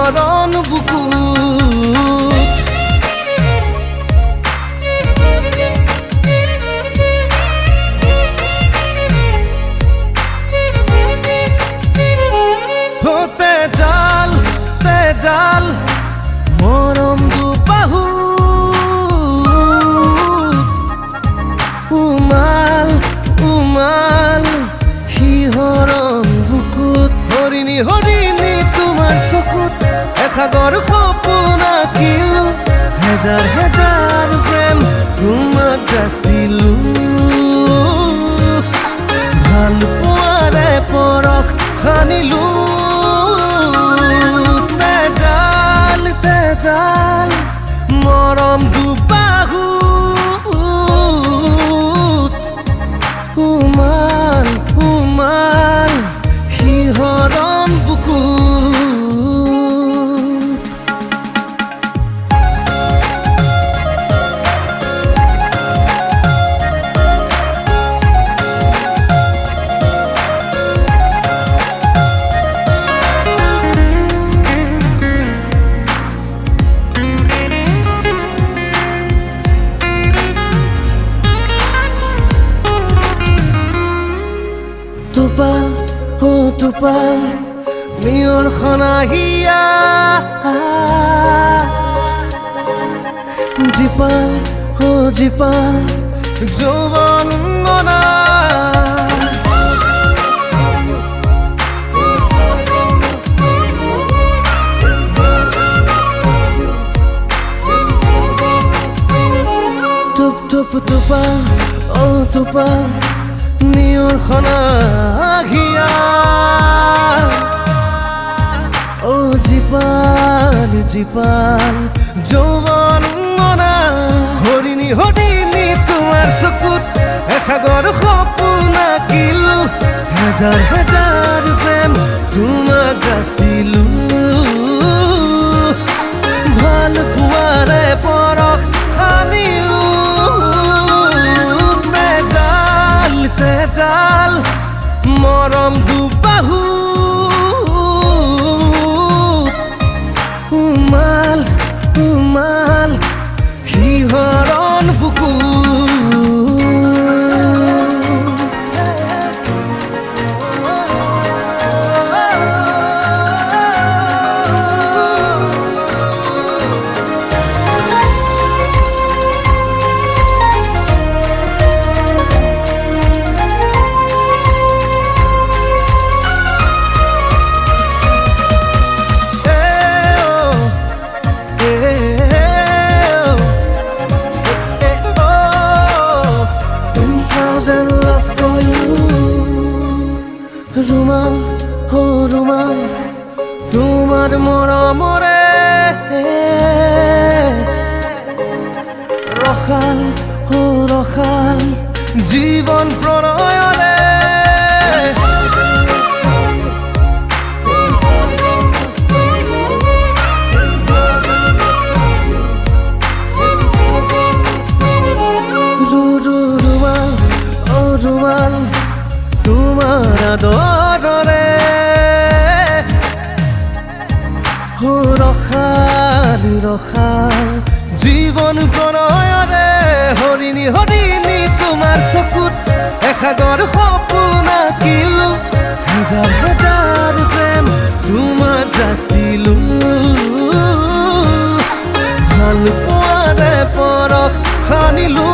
শিহৰণ বুকুত তেজাল মৰম দুবাহু উমাল উমাল শিহৰণ বুকুত হৰিণী হৰিণী তোমাৰ চকুত এসাগৰ সপোন আঁকিলো হেজাৰ হেজাৰ প্ৰেম তোমাক যাচিলো ভাল পোৱাৰে পৰশ সানিলো তেজাল মৰম দুবাহুত উমাল উমাল শিহৰণ বুকুত Tupal, oh tupal, mior khonahia Jipal, oh jipal, jovan mona Tup tup tupal, oh tupal মিয়ৰ খনাঘিয়া ও জীপাল জীপাল যৌৱন মনা হৰিণী হৰিণী তোমাৰ চকুত এসাগৰ সপোন আঁকিলো হেজাৰ হেজাৰ প্ৰেম তোমাক যাচিলো ভাল পোৱাৰে পৰশ সানিলো তেজাল মৰম দুবাহুত উমাল উমাল শিহৰণ বুকুত ৰুমাল হো ৰুমাল তোমাৰ মৰমৰে ৰখাল হো ৰখাল জীৱন প্ৰণয়ৰে ৰুমাল ও ৰুমাল তোমাৰ আদৰৰে ৰখাল ৰখাল জীৱন প্ৰণয়ৰে হৰিণী হৰিণী তোমাৰ চকুত এসাগৰ সপোন আঁকিলো হেজাৰ হেজাৰ প্ৰেম তোমাক যাচিলো ভাল পোৱাৰে পৰশ সানিলো